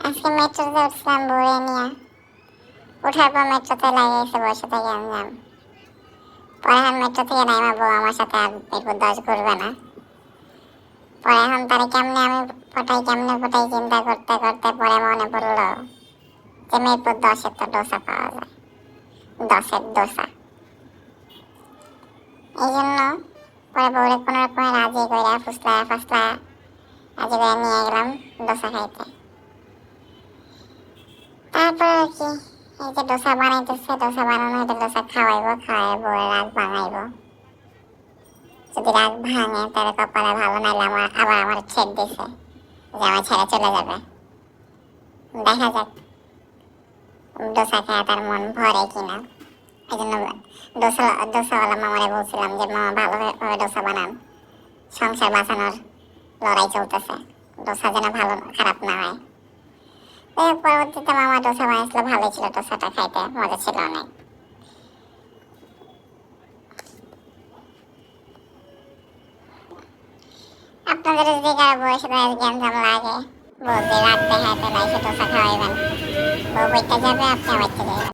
আজকে মেট্রোতে উঠছিলাম বউরে নিয়ে। ওঠার পর মেট্রোতে লাগিয়েছে বসে থেকে আনলাম। পরে এখন মেট্রো থেকে নাইমা বউ আমার সাথে আর এরপর 10 ঘুরবে না। পরে এখন তারে কেমনে আমি কেমনে পটাই চিন্তা করতে করতে পরে মনে পড়লো যে মিরপুর 10-এর তো ডোসা পাওয়া যায়। 10-এর ডোসা। এই জন্য পরে বউরে কোনো রকমে রাজি করে ফুসলায়া ফাসলায়া রাজি করে নিয়ে গেলাম ডোসা খাইতে। তারপর আর কি, এই যে ডোসা বানাইতেছে, ডোসা বানানো হইতে ডোসা খাওয়াইবো, খাওয়াই বউয়ের রাগ ভাঙাইবো। যদি রাগ ভাঙে তাহলে কপালে ভালো, নাইলে আবার আমার ছেড় দিছে যে আমার ছেড়ে চলে যাবে। দেখা যাক ডোসা খায় তার মন ভরে কিনা। এই জন্য ডোসাওয়ালা মামারে বলছিলাম যে মামা ভালোভাবে ডোসা বানান, সংসার বাঁচানোর লড়াই চলতেছে, ডোসা যেন ভালো খারাপ না হয়। পরবর্তীতে মামা ডোসা বানিয়েছিল, ভালোই ছিল, ডোসাটা খাইতে মজা ছিল অনেক। আপনাদের যদি কারো বউয়ের সাথে গ্যাঞ্জাম লাগে, বউ যে রাগ দেখায় তাহলে এসে ডোসা খাওয়াইবেন। বউ বইটা যাবে, আপনি বাইতে যাবেন।